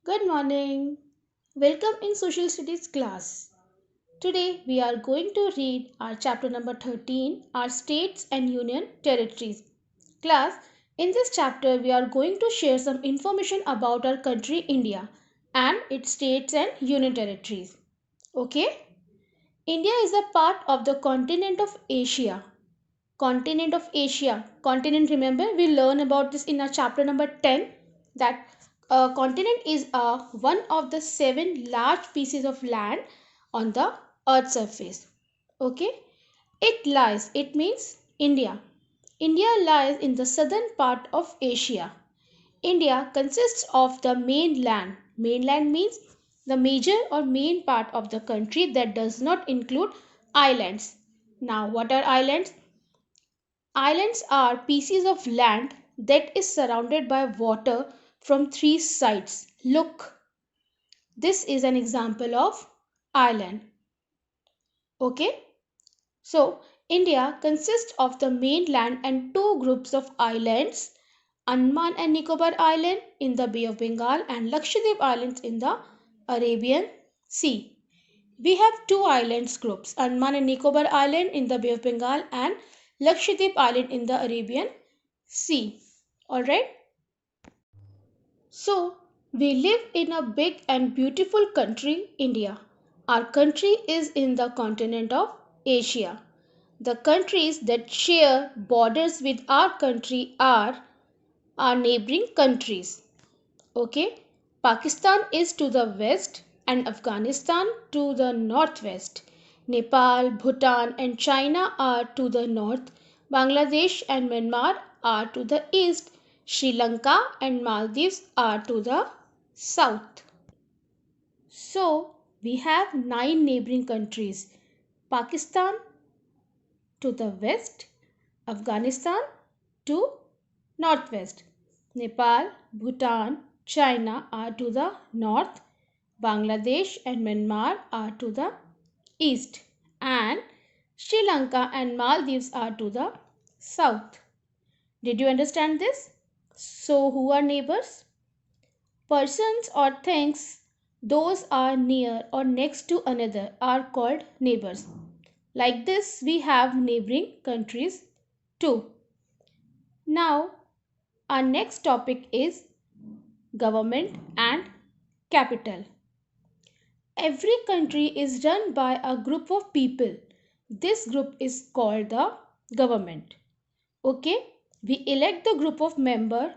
Good morning. Welcome in Social Studies class. Today we are going to read our chapter number 13, our states and union territories. Class, in this chapter we are going to share some information about our country India and its states and union territories. Okay? India is a part of the continent of Asia. Continent of Asia. Continent, remember, we learn about this in our chapter number 10 that a continent is one of the seven large pieces of land on the earth's surface. Okay? It means India. India lies in the southern part of Asia. India consists of the mainland. Mainland means the major or main part of the country that does not include islands. Now, what are islands? Islands are pieces of land that is surrounded by water from three sides. Look, this is an example of island. Okay? So, India consists of the mainland and two groups of islands, Andaman and Nicobar Island in the Bay of Bengal and Lakshadweep Islands in the Arabian Sea. We have two islands groups, Andaman and Nicobar Island in the Bay of Bengal and Lakshadweep Island in the Arabian Sea. Alright? So, we live in a big and beautiful country, India. Our country is in the continent of Asia. The countries that share borders with our country are our neighboring countries. Okay? Pakistan is to the west and Afghanistan to the northwest. Nepal, Bhutan and China are to the north. Bangladesh and Myanmar are to the east. Sri Lanka and Maldives are to the south. So, we have nine neighboring countries. Pakistan to the west, Afghanistan to northwest. Nepal, Bhutan, China are to the north, Bangladesh and Myanmar are to the east, and Sri Lanka and Maldives are to the south. Did you understand this? So, who are neighbors? Persons or things, those are near or next to another, are called neighbors. Like this, we have neighboring countries too. Now, our next topic is government and capital. Every country is run by a group of people. This group is called the government. Okay, we elect the group of members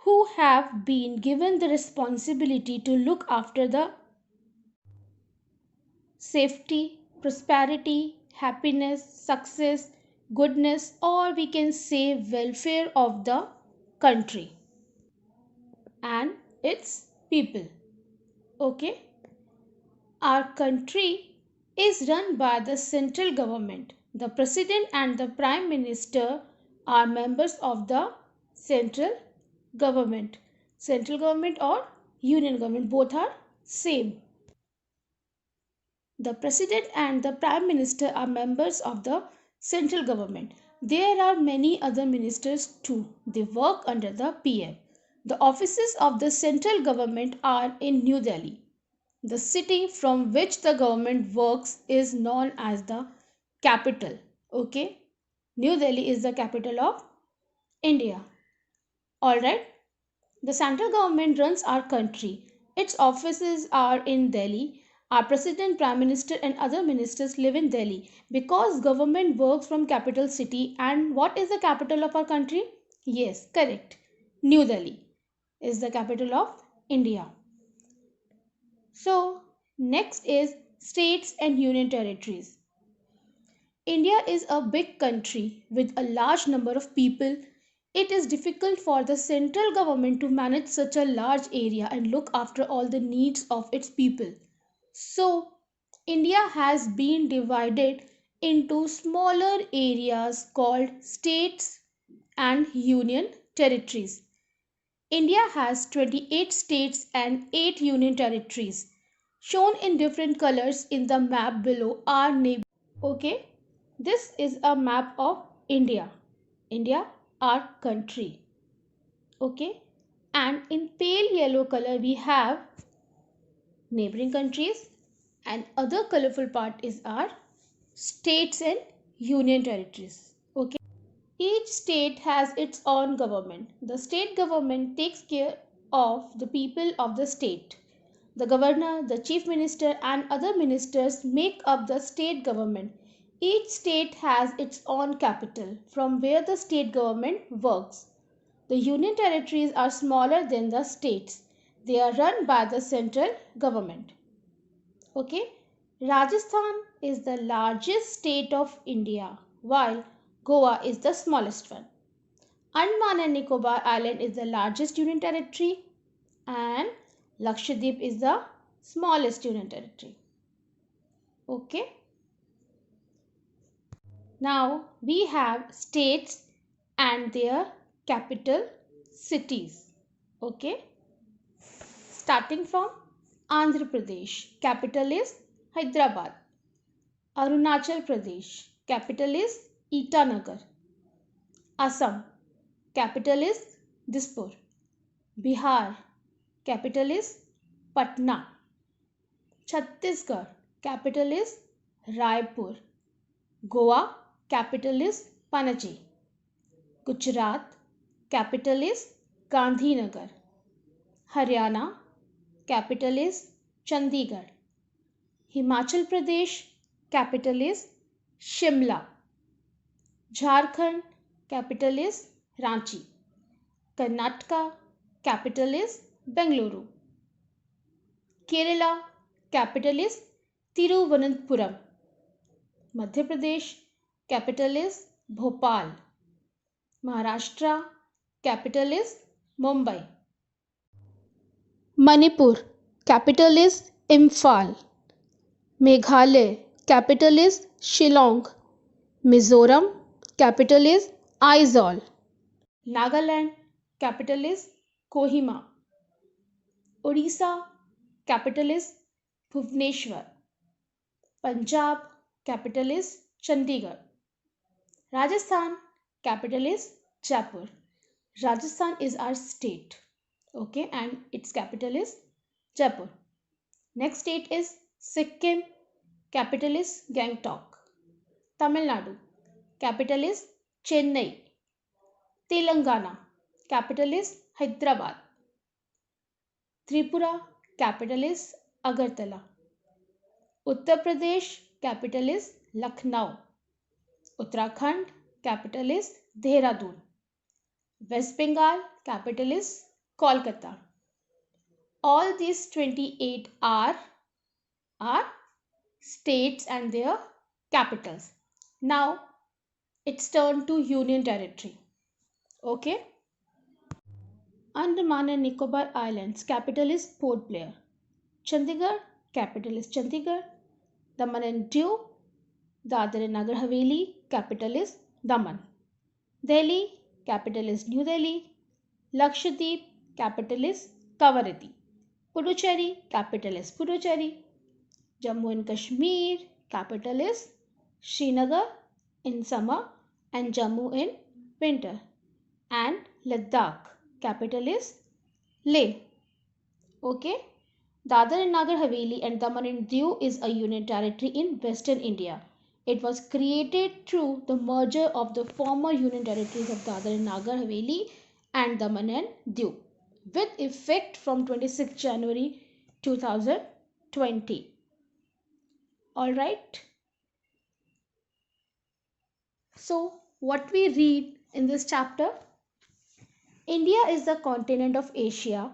who have been given the responsibility to look after the safety, prosperity, happiness, success, goodness, or we can say welfare of the country and its people. Okay, our country is run by the central government. The president and the prime minister are members of the central government. Central government or union government, both are same. The president and the prime minister are members of the central government. There are many other ministers too. They work under the PM. The offices of the central government are in New Delhi. The city from which the government works is known as the capital. Okay? New Delhi is the capital of India. Alright? The central government runs our country. Its offices are in Delhi. Our president, prime minister and other ministers live in Delhi because government works from capital city. And what is the capital of our country? Yes, correct. New Delhi is the capital of India. So, next is states and union territories. India is a big country with a large number of people. It is difficult for the central government to manage such a large area and look after all the needs of its people. So, India has been divided into smaller areas called states and union territories. India has 28 states and 8 union territories. Shown in different colors in the map below are neighbors. Okay, this is a map of India. India, our country. Okay, And in pale yellow color we have neighboring countries, and other colorful part is our states and union territories. Okay. Each state has its own government. The state government takes care of the people of the state. The governor, the chief minister, and other ministers make up the state government. Each state has its own capital from where the state government works. The union territories are smaller than the states. They are run by the central government. Okay. Rajasthan is the largest state of India, while Goa is the smallest one. Andaman and Nicobar Island is the largest union territory, and Lakshadweep is the smallest union territory. Okay. Now we have states and their capital cities. Okay. Starting from Andhra Pradesh, capital is Hyderabad. Arunachal Pradesh, capital is Itanagar. Assam, capital is Dispur. Bihar, capital is Patna. Chhattisgarh, capital is Raipur. Goa, capital is Panaji. Gujarat, capital is Gandhinagar. Haryana, capital is Chandigarh. Himachal Pradesh, capital is Shimla. Jharkhand, capital is Ranchi. Karnataka, capital is Bengaluru. Kerala, capital is Tiruvananthapuram. Madhya Pradesh, capital is Bhopal. Maharashtra, capital is Mumbai. Manipur, capital is Imphal. Meghalaya, capital is Shillong. Mizoram, capital is Aizawl. Nagaland, capital is Kohima. Odisha, capital is Bhubaneswar. Punjab, capital is Chandigarh. Rajasthan, capital is Jaipur. Rajasthan is our state. Okay, and its capital is Jaipur. Next state is Sikkim, capital is Gangtok. Tamil Nadu, capital is Chennai. Telangana, capital is Hyderabad. Tripura, capital is Agartala. Uttar Pradesh, capital is Lucknow. Uttarakhand, capital is Dehradun. West Bengal, capital is Kolkata. All these 28 are states and their capitals. Now it's turn to Union Territory. Okay. Andaman and Nicobar Islands, capital is Port Blair. Chandigarh, capital is Chandigarh. Daman and Diu, Dadar and Nagar Haveli, capital is Daman. Delhi, capital is New Delhi. Lakshadweep, capital is Kavaratti. Puducherry, capital is Puducherry. Jammu and Kashmir, capital is Srinagar in summer and Jammu in winter. And Ladakh, capital is Leh. Okay. Dadar and Nagar Haveli and Daman and Diu is a union territory in Western India. It was created through the merger of the former union territories of Dadar and Nagar Haveli and Daman and Diu with effect from 26 January 2020. Alright. So, what we read in this chapter? India is the continent of Asia.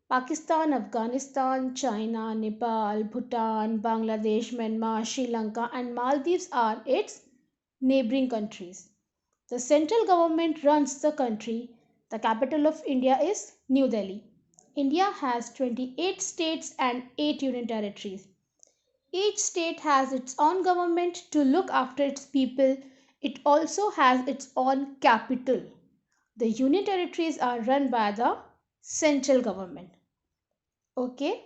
Pakistan, Afghanistan, China, Nepal, Bhutan, Bangladesh, Myanmar, Sri Lanka, and Maldives are its neighboring countries. The central government runs the country. The capital of India is New Delhi. India has 28 states and 8 union territories. Each state has its own government to look after its people. It also has its own capital. The union territories are run by the central government. Okay.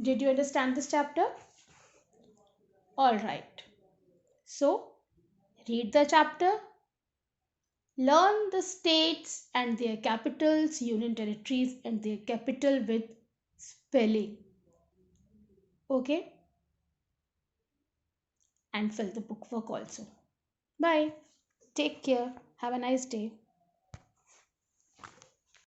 Did you understand this chapter? All right. So, read the chapter, Learn the states and their capitals, union territories and their capital with spelling. Okay? And fill the bookwork also. Bye. Take care. Have a nice day.